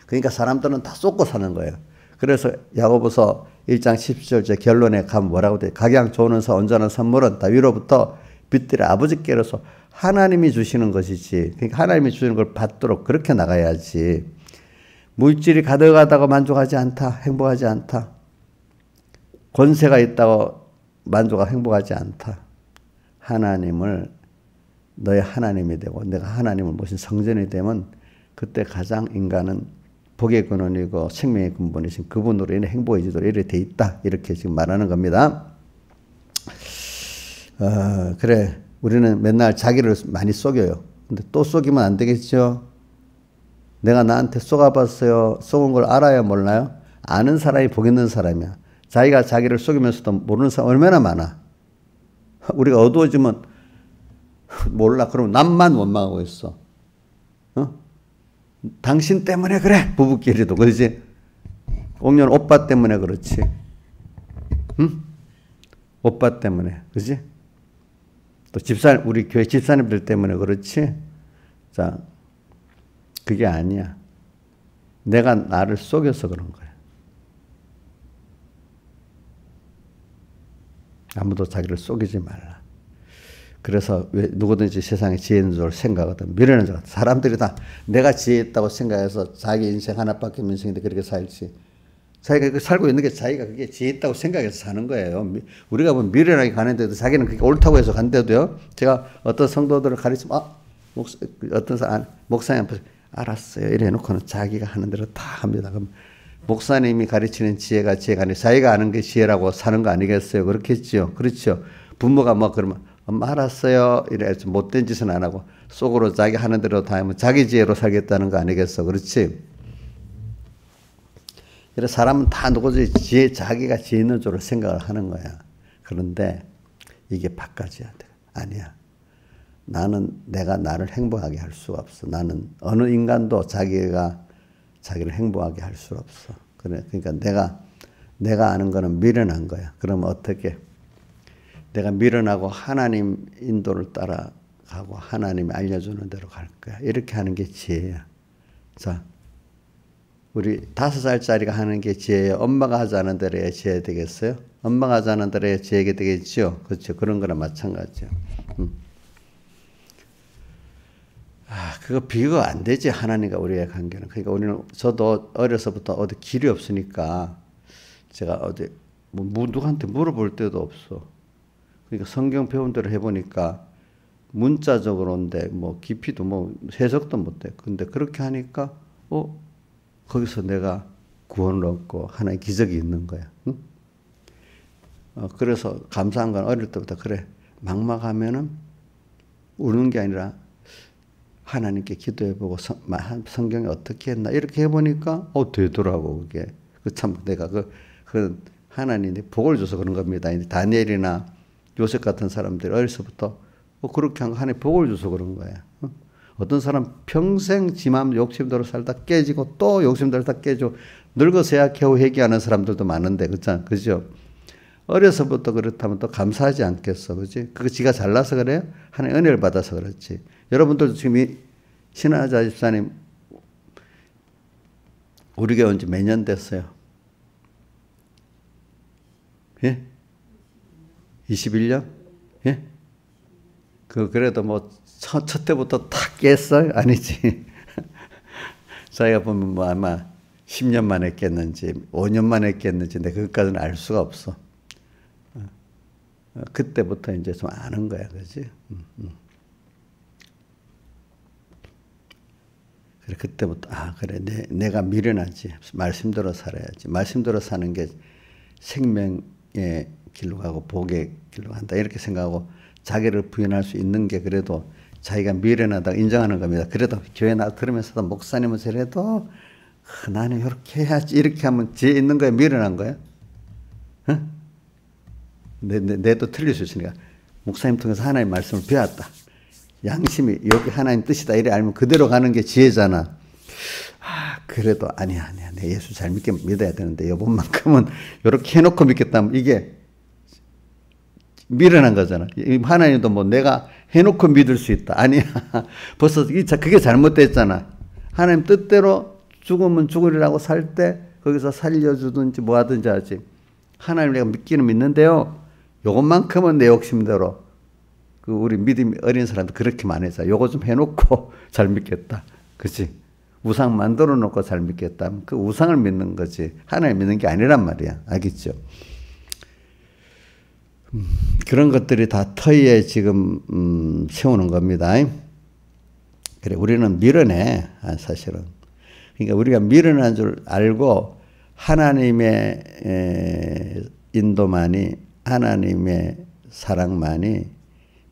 그러니까 사람들은 다 쏟고 사는 거예요. 그래서 야고보서 1장 17절 결론에 가면 뭐라고 돼? 각양 좋은 서 온전한 선물은 다 위로부터 빛들의 아버지께로서 하나님이 주시는 것이지. 그러니까 하나님이 주시는 걸 받도록 그렇게 나가야지. 물질이 가득하다고 만족하지 않다. 행복하지 않다. 권세가 있다고 만족하고 행복하지 않다. 하나님을 너의 하나님이 되고 내가 하나님을 모신 성전이 되면 그때 가장 인간은 복의 근원이고 생명의 근본이신 그분으로 인해 행복해지도록 이렇게 돼 있다. 이렇게 지금 말하는 겁니다. 그래 우리는 맨날 자기를 많이 속여요. 근데 또 속이면 안 되겠죠. 내가 나한테 속아봤어요. 속은 걸 알아야 몰라요? 아는 사람이 복 있는 사람이야. 자기가 자기를 속이면서도 모르는 사람 얼마나 많아. 우리가 어두워지면 몰라. 그러면 남만 원망하고 있어. 당신 때문에 그래. 부부끼리도 그렇지. 오면 오빠 때문에 그렇지. 응? 오빠 때문에 그렇지. 또 우리 교회 집사님들 때문에 그렇지. 자, 그게 아니야. 내가 나를 속여서 그런 거야. 아무도 자기를 속이지 말라. 그래서 왜 누구든지 세상에 지혜 있는 줄 생각하든 미련한 줄 사람들이 다 내가 지혜 있다고 생각해서 자기 인생 하나밖에 인생인데 그렇게 살지. 자기가 살고 있는 게 자기가 그게 지혜 있다고 생각해서 사는 거예요. 우리가 보면 미련하게 가는데도 자기는 그게 옳다고 해서 간대도요. 제가 어떤 성도들을 가르치면 어떤 목사님 앞에서 알았어요. 이래 놓고는 자기가 하는 대로 다 합니다. 그럼 목사님이 가르치는 지혜가 아니라 자기가 아는 게 지혜라고 사는 거 아니겠어요? 그렇겠죠. 그렇죠. 부모가 뭐 그러면 엄마 알았어요. 이래 못된 짓은 안 하고 속으로 자기 하는 대로 다 하면 자기 지혜로 살겠다는 거 아니겠어? 그렇지. 그래서 사람은 다 누구든지 자기가 지혜 있는 줄로 생각을 하는 거야. 그런데 이게 바꿔줘야 돼. 아니야. 내가 나를 행복하게 할 수가 없어. 나는 어느 인간도 자기를 행복하게 할 수 없어. 그러니까 내가 아는 거는 미련한 거야. 그러면 어떻게? 내가 미련하고 하나님 인도를 따라가고 하나님이 알려주는 대로 갈 거야. 이렇게 하는 게 지혜야. 자, 우리 5살짜리가 하는 게 지혜예요. 엄마가 하지 않은 대로 해야 지혜 되겠어요? 엄마가 하지 않은 대로 해야 지혜가 되겠죠? 그렇죠. 그런 거랑 마찬가지죠. 그거 비교가 안 되지, 하나님과 우리의 관계는. 그러니까 우리는, 저도 어려서부터 어디 길이 없으니까 제가 어디 뭐 누구한테 물어볼 데도 없어. 그러니까 성경 배운 대로 해보니까 문자적으로인데 뭐 깊이도 뭐 해석도 못해. 근데 그렇게 하니까 거기서 내가 구원을 얻고 하나의 기적이 있는 거야. 응? 그래서 감사한 건 어릴 때부터 그래. 막막하면은 우는 게 아니라 하나님께 기도해보고 성경에 어떻게 했나 이렇게 해보니까 되더라고 그게. 참 내가 그 하나님이 복을 줘서 그런 겁니다. 다니엘이나 요셉 같은 사람들이 어려서부터 그렇게 한 거 하나님 복을 줘서 그런 거야. 어떤 사람 평생 지맘 욕심대로 살다 깨지고 또 욕심대로 살다 깨지고 늙어서야 겨우 회개하는 사람들도 많은데 그죠? 어려서부터 그렇다면 또 감사하지 않겠어, 그지? 그거 지가 잘나서 그래요? 하나님 은혜를 받아서 그렇지. 여러분들도 지금 이 신하자 집사님 우리 교회 온 지 몇 년 됐어요? 예? 21년? 예? 그래도 뭐 첫 때부터 탁 깼어요? 아니지. 자기가 보면 뭐 아마 10년 만에 깼는지 5년 만에 깼는지 근데 그것까지는 알 수가 없어. 그때부터 이제 좀 아는 거야, 그지? 그래, 그때부터, 그래, 내가 미련하지. 말씀대로 살아야지. 말씀대로 사는 게 생명의 길로 가고 복의 길로 간다. 이렇게 생각하고 자기를 부인할 수 있는 게 그래도 자기가 미련하다고 인정하는 겁니다. 그래도 교회 나 들으면서도 목사님은 저래도 나는 이렇게 해야지. 이렇게 하면 지혜 있는 거야? 미련한 거야? 응? 내도 틀릴 수 있으니까. 목사님 통해서 하나님의 말씀을 배웠다. 양심이 여기 하나님 뜻이다. 이래 알면 그대로 가는 게 지혜잖아. 그래도 아니야. 내 예수 잘 믿어야 되는데 이번만큼은 이렇게 해놓고 믿겠다면 이게 미련한 거잖아. 하나님도 뭐 내가 해놓고 믿을 수 있다. 아니야. 벌써 그게 잘못됐잖아. 하나님 뜻대로 죽으면 죽으리라고 살 때 거기서 살려주든지 뭐 하든지 하지. 하나님 내가 믿기는 믿는데요. 요것만큼은 내 욕심대로 우리 믿음이 어린 사람들 그렇게 많이 해서 요거 좀 해놓고 잘 믿겠다. 그치? 우상 만들어 놓고 잘 믿겠다. 그 우상을 믿는 거지. 하나님 믿는 게 아니란 말이야. 알겠죠? 그런 것들이 다 터위에 지금 세우는 겁니다. 그래, 우리는 미련해, 사실은. 그러니까 우리가 미련한 줄 알고 하나님의 인도만이, 하나님의 사랑만이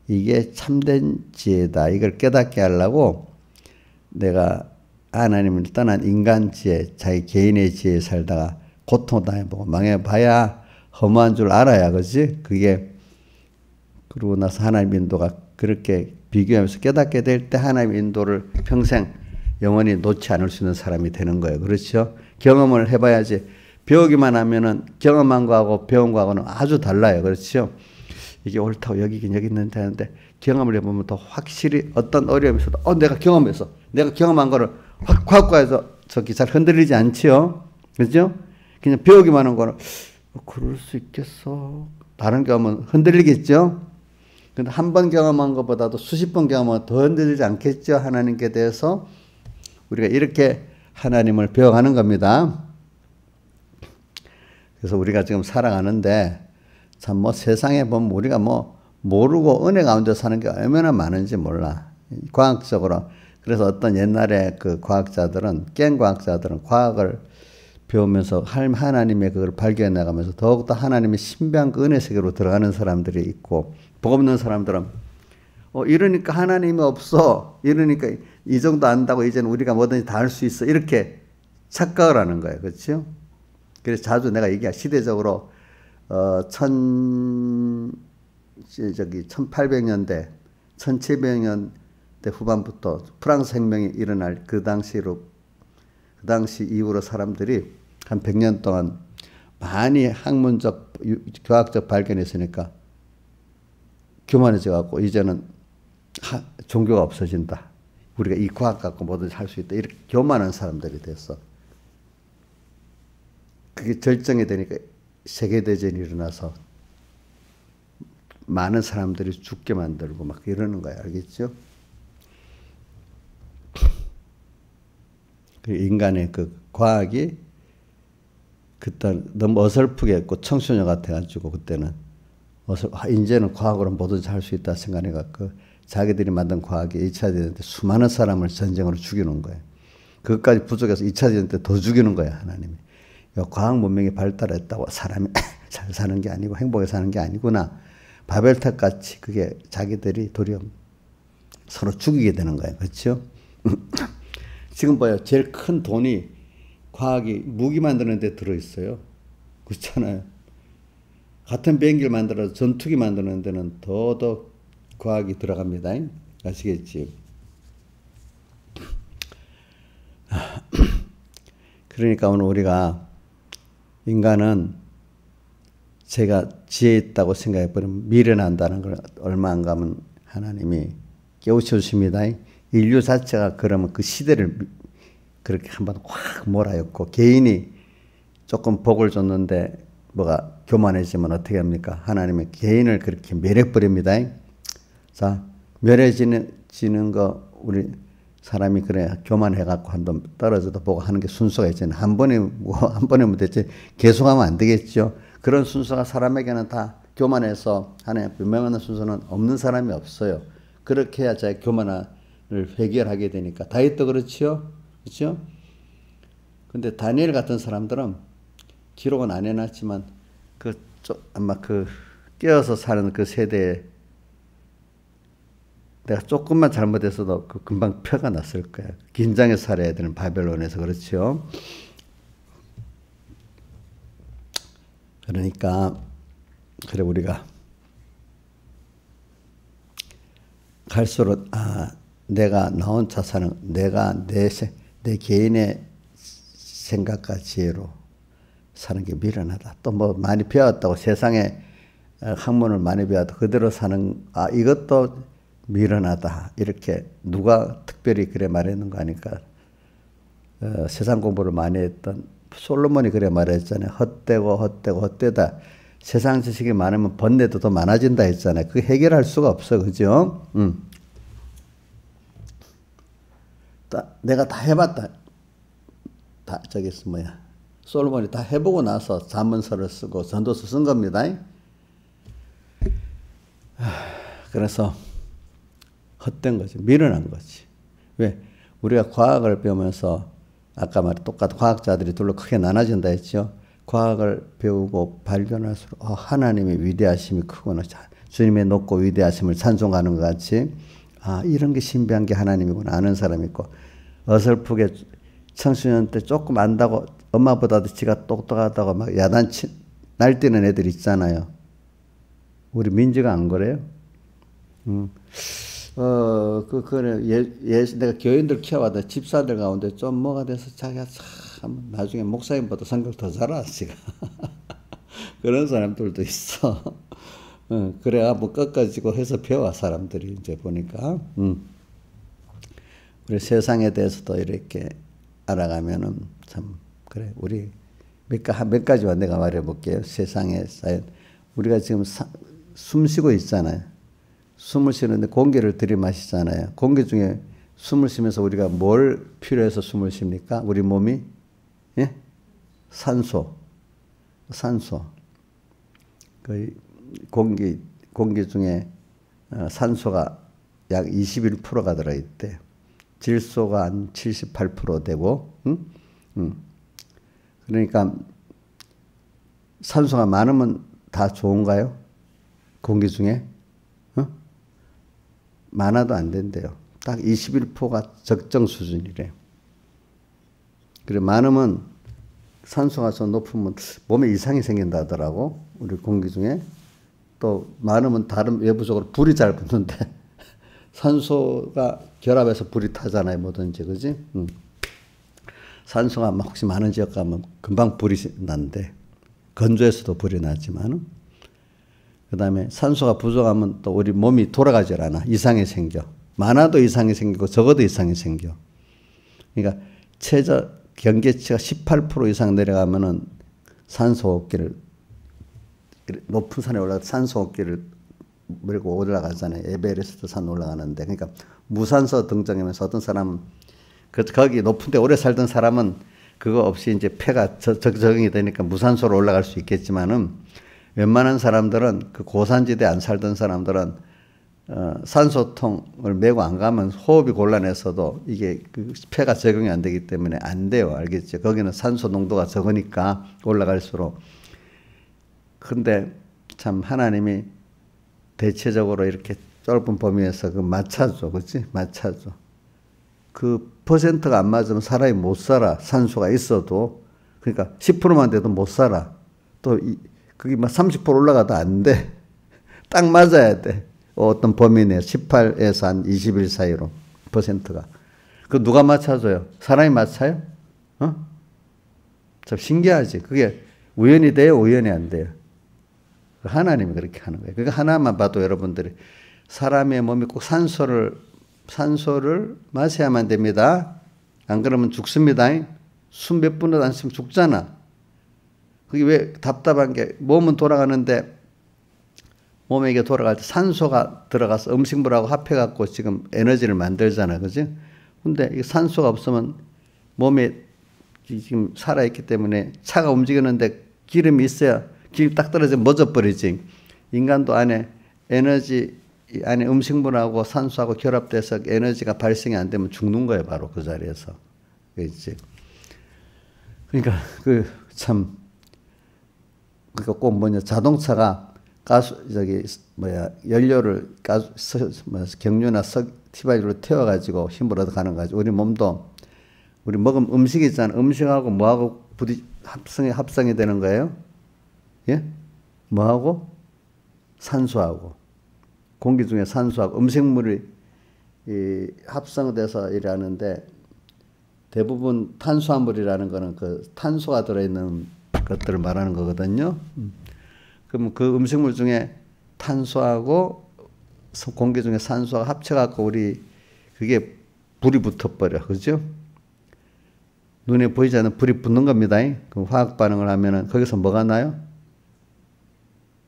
이게 참된 지혜다. 이걸 깨닫게 하려고 내가 하나님을 떠난 인간 지혜, 자기 개인의 지혜에 살다가 고통 당해보고 망해봐야 허무한 줄 알아야, 그지? 그게, 그러고 나서 하나님 인도가 그렇게 비교하면서 깨닫게 될 때 하나님 인도를 평생 영원히 놓지 않을 수 있는 사람이 되는 거예요. 그렇죠? 경험을 해봐야지. 배우기만 하면은 경험한 거하고 배운 거하고는 아주 달라요. 그렇죠? 이게 옳다고 여기긴 여기 있는데 하는데 경험을 해보면 더 확실히 어떤 어려움이 있어도 내가 경험해서 내가 경험한 거를 확 해서 저기 잘 흔들리지 않지요. 그죠? 그냥 배우기만 한 거는 그럴 수 있겠어. 다른 경험은 흔들리겠죠. 근데 한 번 경험한 것보다도 수십 번 경험하면 더 흔들리지 않겠죠. 하나님께 대해서 우리가 이렇게 하나님을 배워가는 겁니다. 그래서 우리가 지금 살아가는데 참 뭐 세상에 보면 우리가 뭐 모르고 은혜 가운데 사는 게 얼마나 많은지 몰라. 과학적으로. 그래서 어떤 옛날에 그 과학자들은, 깬 과학자들은 과학을 배우면서 하나님의 그걸 발견해 나가면서 더욱더 하나님의 신비한 그 은혜 세계로 들어가는 사람들이 있고, 복 없는 사람들은 이러니까 하나님이 없어. 이러니까 이 정도 안다고 이제는 우리가 뭐든지 다 할 수 있어. 이렇게 착각을 하는 거예요. 그렇죠? 그래서 자주 내가 얘기해. 시대적으로 1800년대, 1700년대 후반부터 프랑스 혁명이 일어날 그 당시 이후로 사람들이 한 100년 동안 많이 학문적, 교학적 발견이 있으니까 교만해져 갖고 이제는 종교가 없어진다. 우리가 이 과학 갖고 뭐든지 할 수 있다. 이렇게 교만한 사람들이 됐어. 그게 절정이 되니까 세계대전이 일어나서 많은 사람들이 죽게 만들고 막 이러는 거야. 알겠죠? 그 인간의 그 과학이 그때 너무 어설프게 했고 청소년 같아가지고 그때는 이제는 과학으로 뭐든지 할 수 있다 생각해갖고 자기들이 만든 과학이 2차 대전 때 수많은 사람을 전쟁으로 죽이는 거예요. 그것까지 부족해서 2차 대전 때 더 죽이는 거예요, 하나님이. 과학 문명이 발달했다고 사람이 잘 사는 게 아니고 행복하게 사는 게 아니구나. 바벨탑 같이 그게 자기들이 도리어 서로 죽이게 되는 거예요. 그렇죠? 지금 봐요. 제일 큰 돈이 과학이 무기 만드는 데 들어있어요. 그렇잖아요. 같은 비행기를 만들어서 전투기 만드는 데는 더 과학이 들어갑니다. 아시겠지? 그러니까 오늘 우리가 인간은 제가 지혜 있다고 생각해버리면 미련한다는 걸 얼마 안 가면 하나님이 깨우쳐 주십니다. 인류 자체가 그러면 그 시대를 그렇게 한번 확 몰아였고 개인이 조금 복을 줬는데 뭐가 교만해지면 어떻게 합니까? 하나님의 개인을 그렇게 멸해버립니다. 자, 멸해지는 거 우리 사람이 그래 교만해갖고 한번 떨어져도 보고 하는 게 순서가 있잖아요. 한 번에 뭐 됐지 계속하면 안 되겠죠. 그런 순서가 사람에게는 다 교만해서 하나님 분명한 순서는 없는 사람이 없어요. 그렇게 해야 자기 교만을 해결하게 되니까. 다윗도 그렇지요? 그렇죠? 근데 다니엘 같은 사람들은 기록은 안 해놨지만 아마 깨어서 사는 그 세대에 내가 조금만 잘못했어도 금방 표가 났을 거야. 긴장해서 살아야 되는 바벨론에서. 그렇죠? 그러니까 그래 우리가 갈수록 내가 나 혼자 사는 내가 내 개인의 생각과 지혜로 사는 게 미련하다. 또 뭐 많이 배웠다고 세상에 학문을 많이 배워도 그대로 사는 이것도 미련하다. 이렇게 누가 특별히 그래 말했는 거 아니까 세상 공부를 많이 했던 솔로몬이 그래 말했잖아요. 헛되다. 세상 지식이 많으면 번뇌도 더 많아진다 했잖아요. 그게 해결할 수가 없어. 그죠? 내가 다 해봤다. 솔로몬이 다 해보고 나서 잠언서를 쓰고 전도서 쓴 겁니다. 그래서 헛된 거지. 미련한 거지. 왜? 우리가 과학을 배우면서 아까 말한 똑같은 과학자들이 둘로 크게 나눠진다 했죠. 과학을 배우고 발견할수록 하나님의 위대하심이 크구나. 주님의 높고 위대하심을 찬송하는 것 같이 이런 게 신비한 게 하나님이구나 아는 사람이 있고 어설프게 청소년 때 조금 안다고 엄마보다도 지가 똑똑하다고 막 야단치 날뛰는 애들 있잖아요. 우리 민지가 안 그래요? 내가 교인들 키워봤다. 집사들 가운데 좀 뭐가 돼서 자기가 참 나중에 목사님보다 성격 더 잘하, 지가. 그런 사람들도 있어. 그래야 뭐 꺾어지고 해서 배워, 사람들이 이제 보니까. 우리 세상에 대해서도 이렇게 알아가면은 참, 그래. 우리 몇 가지만 내가 말해볼게요. 세상에 쌓인. 우리가 지금 숨 쉬고 있잖아요. 숨을 쉬는데 공기를 들이마시잖아요. 공기 중에 숨을 쉬면서 우리가 뭘 필요해서 숨을 쉽니까? 우리 몸이? 예? 산소. 그 공기 중에 산소가 약 21%가 들어있대. 질소가 한 78% 되고, 그러니까 산소가 많으면 다 좋은가요? 공기 중에? 많아도 안 된대요. 딱 21%가 적정 수준이래. 그래, 많으면 산소가 좀 높으면 몸에 이상이 생긴다 하더라고. 우리 공기 중에. 또 많으면 다른 외부적으로 불이 잘 붙는데 산소가 결합해서 불이 타잖아요. 뭐든지. 그지? 산소가 혹시 많은 지역 가면 금방 불이 난대. 건조해서도 불이 나지만은. 그 다음에 산소가 부족하면 또 우리 몸이 돌아가질 않아. 이상이 생겨. 많아도 이상이 생기고 적어도 이상이 생겨. 그러니까 최저 경계치가 18% 이상 내려가면은 산소 호흡기를 높은 산에 올라가 산소 호흡기를 밀고 올라가잖아요. 에베레스트 산 올라가는데. 그러니까 무산소 등장하면서 어떤 사람은 거기 높은 데 오래 살던 사람은 그거 없이 이제 폐가 적응이 되니까 무산소로 올라갈 수 있겠지만은 웬만한 사람들은 그 고산지대 안 살던 사람들은 산소통을 메고 안 가면 호흡이 곤란해서도 이게 그 폐가 적응이 안 되기 때문에 안 돼요. 알겠죠? 거기는 산소 농도가 적으니까 올라갈수록. 근데 참 하나님이 대체적으로 이렇게 짧은 범위에서 그 맞춰줘. 그치? 맞춰줘. 그 퍼센트가 안 맞으면 사람이 못 살아. 산소가 있어도. 그러니까 10%만 돼도 못 살아. 또 그게 막 30% 올라가도 안 돼. 딱 맞아야 돼. 어떤 범위 내에 18에서 한 20일 사이로 퍼센트가. 그 누가 맞춰줘요? 사람이 맞춰요? 참 신기하지. 그게 우연이 돼요? 우연이 안 돼요? 하나님이 그렇게 하는 거예요. 그러니까 하나만 봐도 여러분들이 사람의 몸이 꼭 산소를 마셔야만 됩니다. 안 그러면 죽습니다. 숨 몇 분도 안 쉬면 죽잖아. 그게 왜 답답한 게 몸은 돌아가는데 몸에게 돌아갈 때 산소가 들어가서 음식물하고 합해갖고 지금 에너지를 만들잖아. 그지? 근데 이 산소가 없으면 몸에 지금 살아있기 때문에 차가 움직이는데 기름이 있어야 기름 딱 떨어지면 멎어버리지. 인간도 안에 안에 음식물하고 산소하고 결합돼서 에너지가 발생이 안 되면 죽는 거예요. 바로 그 자리에서. 그렇지? 그러니까 그러니까 꼭 자동차가 연료를 경유나 휘발유로 태워가지고 힘을 얻어가는 거지. 우리 몸도 우리 먹은 음식이 있잖아. 음식하고 뭐하고 합성이 되는 거예요? 예? 뭐하고? 산소하고. 공기 중에 산소하고 음식물이 합성돼서 일하는데 대부분 탄수화물이라는 거는 그 탄소가 들어있는 것들을 말하는 거거든요. 그럼 그 음식물 중에 탄소하고 공기 중에 산소가 합쳐갖고 그게 불이 붙어버려. 그죠? 눈에 보이지 않는 불이 붙는 겁니다. 그럼 화학 반응을 하면은 거기서 뭐가 나요?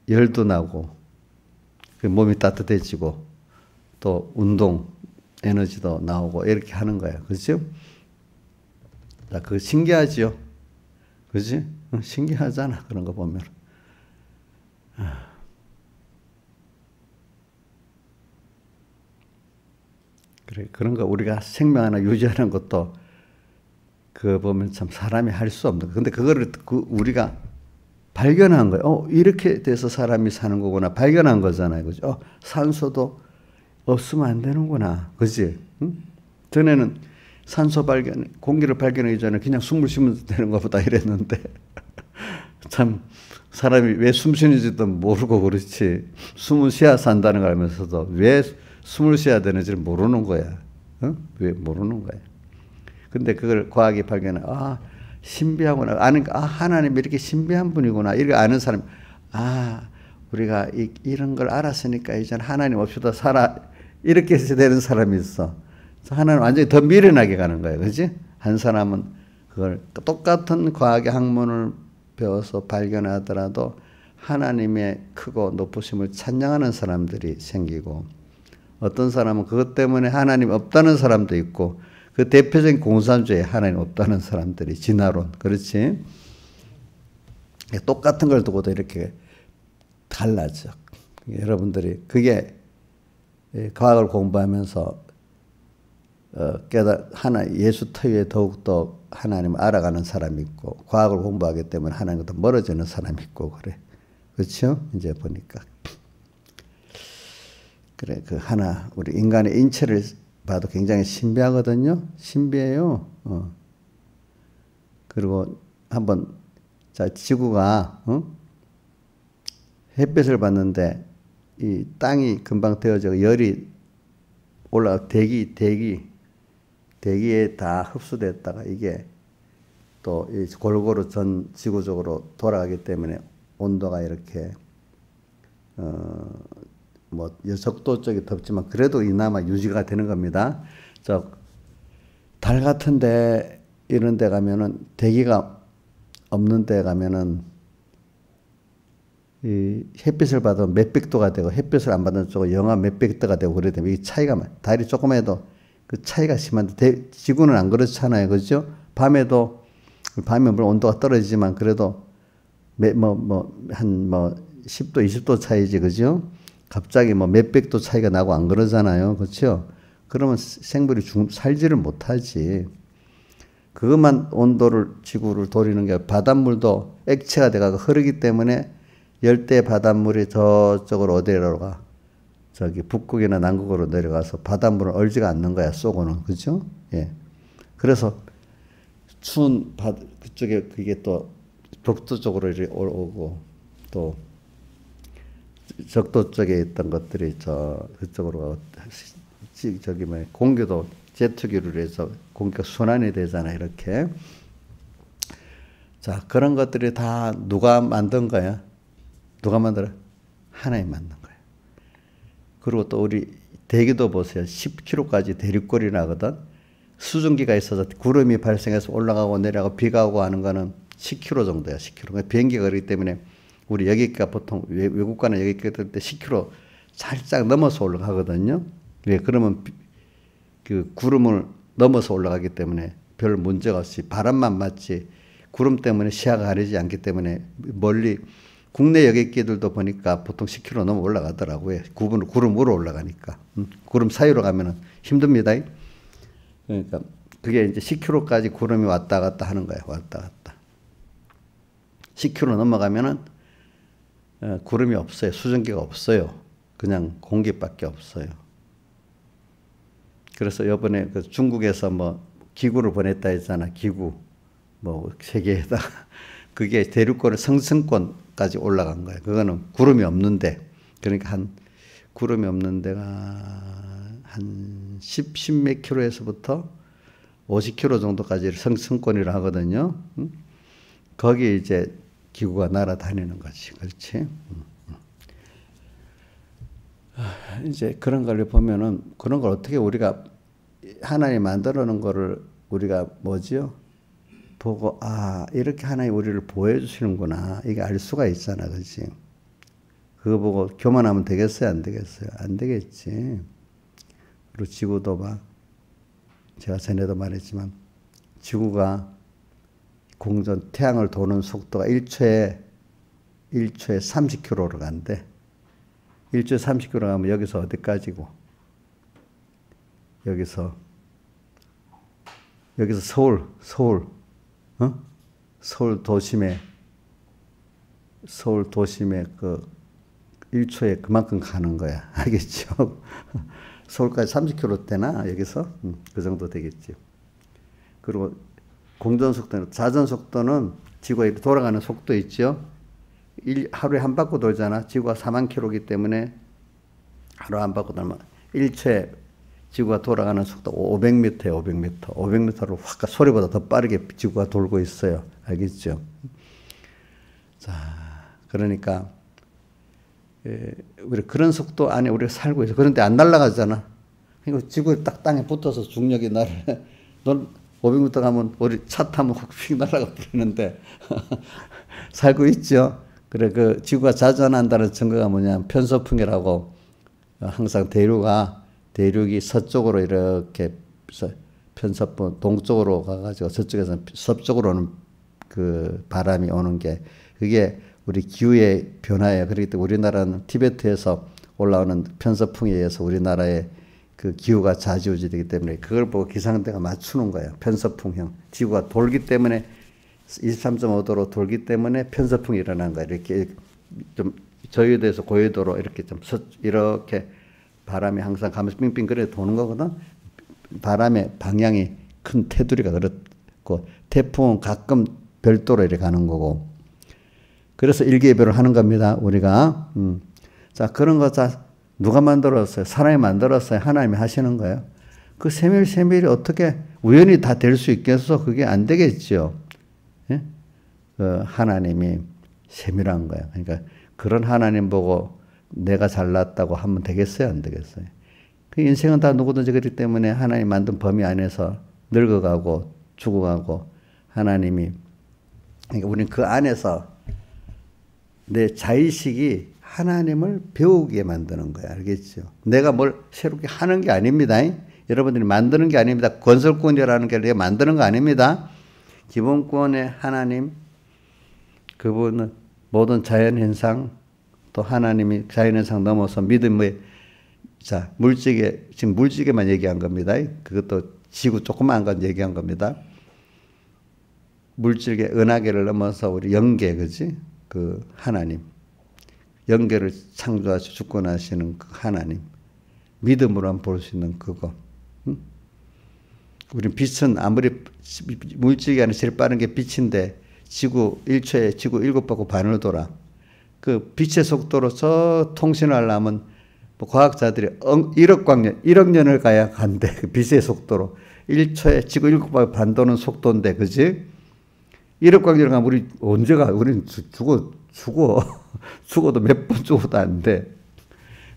열도 나고, 몸이 따뜻해지고, 또 운동, 에너지도 나오고, 이렇게 하는 거예요. 그죠? 자, 그거 신기하죠? 그지? 신기하잖아. 그런 거 보면. 그래, 그런 거 우리가 생명 하나 유지하는 것도 그거 보면 참 사람이 할 수 없는 거. 근데 그거를 우리가 발견한 거예요. 이렇게 돼서 사람이 사는 거구나. 발견한 거잖아요. 그죠? 산소도 없으면 안 되는구나. 그지? 응? 전에는 공기를 발견하기 전에 그냥 숨을 쉬면 되는 것보다 이랬는데 참 사람이 왜 숨 쉬는지도 모르고 그렇지. 숨을 쉬어야 산다는 걸 알면서도 왜 숨을 쉬어야 되는지를 모르는 거야. 왜 모르는 거야. 근데 그걸 과학이 신비하구나. 하나님이 이렇게 신비한 분이구나. 이렇게 아는 사람, 우리가 이런 걸 알았으니까 이제 하나님 없이도 살아. 이렇게 되는 사람이 있어. 하나는 완전히 더 미련하게 가는 거예요. 그지? 한 사람은 그걸 똑같은 과학의 학문을 배워서 발견하더라도 하나님의 크고 높으심을 찬양하는 사람들이 생기고, 어떤 사람은 그것 때문에 하나님 없다는 사람도 있고, 그 대표적인 공산주의에 하나님 없다는 사람들이 진화론. 그렇지? 똑같은 걸 두고도 이렇게 달라져. 여러분들이 그게 과학을 공부하면서 예수 터위에 더욱더 하나님을 알아가는 사람이 있고, 과학을 공부하기 때문에 하나님과 멀어지는 사람이 있고, 그래. 그렇죠? 이제 보니까. 그래, 우리 인간의 인체를 봐도 굉장히 신비하거든요. 신비해요. 그리고 지구가, 햇빛을 받는데, 이 땅이 금방 데워져 열이 대기에 다 흡수됐다가 이게 또 골고루 전 지구적으로 돌아가기 때문에 온도가 이렇게, 적도 쪽이 덥지만 그래도 이나마 유지가 되는 겁니다. 달 같은데 이런 데 가면은 대기가 없는 데 가면은 이 햇빛을 받으면 몇백 도가 되고 햇빛을 안 받는 쪽은 영하 몇백 도가 되고 그래 되면 이 차이가 달이 조금만 해도 그 차이가 심한데 지구는 안 그렇잖아요. 그죠? 밤에 물론 온도가 떨어지지만 그래도 한 10도, 20도 차이지. 그죠? 갑자기 몇백 도 차이가 나고 안 그러잖아요. 그렇죠? 그러면 생물이 살지를 못하지. 그것만 온도를 지구를 돌리는 게 바닷물도 액체가 돼가고 흐르기 때문에 열대 바닷물이 저쪽으로 어디로 가? 저기 북극이나 남극으로 내려가서 바닷물을 얼지가 않는 거야, 쏘고는. 그죠? 예. 그래서 추운 그쪽에 그게 또 북도 쪽으로 오고 또 적도 쪽에 있던 것들이 그쪽으로 저기 공기도 제트기로 해서 공기가 순환이 되잖아, 이렇게. 자, 그런 것들이 다 누가 만든 거야? 누가 만들어? 하나님 만든 거야. 그리고 또 우리 대기도 보세요. 10km까지 대륙골이 나거든. 수증기가 있어서 구름이 발생해서 올라가고 내려가고 비가 오고 하는 거는 10km 정도야, 10km. 비행기가 그렇기 때문에 우리 여기가 보통 외국 가는 여기가 뜰 때 10km 살짝 넘어서 올라가거든요. 왜? 그러면 그 구름을 넘어서 올라가기 때문에 별 문제가 없이 바람만 맞지 구름 때문에 시야가 가리지 않기 때문에 멀리 국내 여객기들도 보니까 보통 10km 넘어 올라가더라고요. 구름 위로 올라가니까. 구름 사이로 가면은 힘듭니다. 그러니까 그게 이제 10km까지 구름이 왔다 갔다 하는 거예요. 왔다 갔다. 10km 넘어가면은 구름이 없어요. 수증기가 없어요. 그냥 공기밖에 없어요. 그래서 이번에 그 중국에서 기구를 보냈다 했잖아. 기구. 세계에다. 그게 대륙권의 성층권까지 올라간 거예요. 그거는 구름이 없는데. 그러니까 구름이 없는 데가 한 10몇 킬로에서부터 50km 정도까지 성층권이라 하거든요. 거기 이제 기구가 날아다니는 거지. 그렇지? 이제 그런 걸 보면은 그런 걸 어떻게 우리가 하나님 만들어 놓은 거를 우리가 보고 이렇게 하나님 우리를 보여 주시는구나. 이게 알 수가 있잖아. 그렇지? 그거 보고 교만하면 되겠어요? 안 되겠어요? 안 되겠지. 그리고 지구도 제가 전에도 말했지만 지구가 태양을 도는 속도가 1초에 30km로 간대. 1초에 30km 가면 여기서 어디까지고? 여기서 서울 도심에 그 1초에 그만큼 가는 거야. 알겠죠? 서울까지 30km 되나? 여기서? 그 정도 되겠지. 그리고 자전 속도는 지구가 돌아가는 속도 있죠? 하루에 한 바퀴 돌잖아. 지구가 4만 킬로이기 때문에 하루 한 바퀴 돌면 1초에 지구가 돌아가는 속도 500m예요. 500m로 확 소리보다 더 빠르게 지구가 돌고 있어요. 알겠죠? 자, 그러니까 우리 그런 속도 안에 우리가 살고 있어. 그런데 안 날아가잖아. 그러니까 지구에 딱 땅에 붙어서 중력이 나를 넌 500m 가면 우리 차 타면 휙 날아가 버리는데 살고 있죠. 그래 그 지구가 자전한다는 증거가 뭐냐면 편서풍이라고 항상 대륙이 서쪽으로 이렇게 편서풍 동쪽으로 가가지고 저쪽에서 서쪽으로 오는 그 바람이 오는 게 그게 우리 기후의 변화예요. 그렇기 때문에 우리나라는 티베트에서 올라오는 편서풍에 의해서 우리나라의 그 기후가 좌지우지되기 때문에 그걸 보고 기상대가 맞추는 거예요. 편서풍형. 지구가 돌기 때문에 23.5도로 돌기 때문에 편서풍이 일어난 거예요. 이렇게 좀 저유도에서 고유도로 이렇게 이렇게 바람이 항상 가면서 빙빙 그래 도는 거거든. 바람의 방향이 큰 테두리가 그렇고 태풍은 가끔 별도로 이렇게 가는 거고. 그래서 일기예보를 하는 겁니다. 우리가. 자, 그런 거 누가 만들었어요? 사람이 만들었어요? 하나님이 하시는 거예요? 그 세밀이 어떻게 우연히 다 될 수 있겠어? 그게 안 되겠죠. 예? 하나님이 세밀한 거예요. 그러니까 그런 하나님 보고 내가 잘났다고 하면 되겠어요? 안 되겠어요? 그 인생은 다 누구든지 그렇기 때문에 하나님 만든 범위 안에서 늙어가고 죽어가고 하나님이 그러니까 우리는 그 안에서 내 자의식이 하나님을 배우게 만드는 거야. 알겠죠? 내가 뭘 새롭게 하는 게 아닙니다. 여러분들이 만드는 게 아닙니다. 건설권이라는 게 우리가 만드는 거 아닙니다. 기본권의 하나님, 그분은 모든 자연현상, 또 하나님이 자연현상 넘어서 믿음의, 자, 물질계, 지금 물질계만 얘기한 겁니다. 그것도 지구 조그마한 건 얘기한 겁니다. 물질계, 은하계를 넘어서 우리 영계, 그지? 그 하나님. 영계를 창조하시고 주권하시는 그 하나님. 믿음으로만 볼 수 있는 그거. 응? 우리 빛은 아무리 물질계 안에 제일 빠른 게 빛인데 지구 1초에 지구 7바퀴 반을 돌아. 그 빛의 속도로 저 통신을 하려면 뭐 과학자들이 1억 년을 가야 간대. 그 빛의 속도로. 1초에 지구 7바퀴 반 도는 속도인데, 그지? 1억 광년을 가면 우리 언제가, 우리는 죽어도 몇 번 죽어도 안 돼.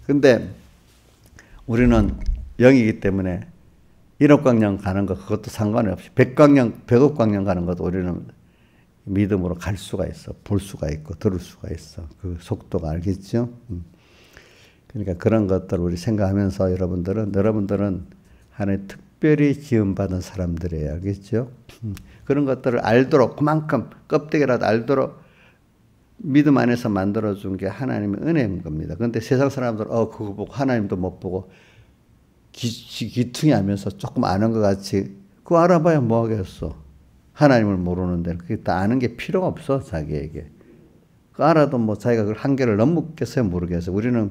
근데 우리는 0이기 때문에 1억 광년 가는 거 그것도 상관이 없이 100억 광년 가는 것도 우리는 믿음으로 갈 수가 있어. 볼 수가 있고 들을 수가 있어. 그 속도가, 알겠죠? 그러니까 그런 것들을 우리 생각하면서 여러분들은 하나의 특별히 지음받은 사람들이에요. 알겠죠? 그런 것들을 알도록, 그만큼 껍데기라도 알도록 믿음 안에서 만들어준 게 하나님의 은혜인 겁니다. 그런데 세상 사람들은 그거 보고 하나님도 못 보고 기퉁이 하면서 조금 아는 것 같이 그거 알아봐야 뭐 하겠어. 하나님을 모르는데 그게 다 아는 게 필요가 없어, 자기에게. 그 알아도 뭐 자기가 그 한계를 넘겠어요, 모르겠어요. 우리는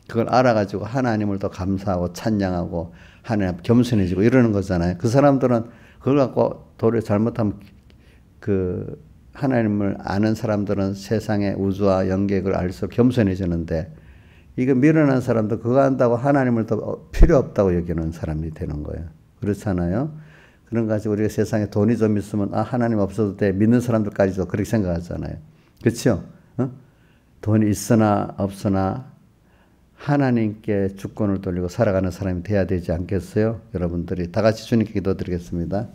그걸 알아가지고 하나님을 더 감사하고 찬양하고 하나님 겸손해지고 이러는 거잖아요. 그 사람들은 그걸 갖고 도리어 잘못하면 그 하나님을 아는 사람들은 세상의 우주와 영계를 알수록 겸손해지는데, 이거 미련한 사람도 그거 안다고 하나님을 더 필요 없다고 여기는 사람이 되는 거예요. 그렇잖아요. 그런 거 가지고 우리가 세상에 돈이 좀 있으면 하나님 없어도 돼, 믿는 사람들까지도 그렇게 생각하잖아요. 그렇죠? 돈이 있으나 없으나 하나님께 주권을 돌리고 살아가는 사람이 돼야 되지 않겠어요? 여러분들이 다 같이 주님께 기도드리겠습니다.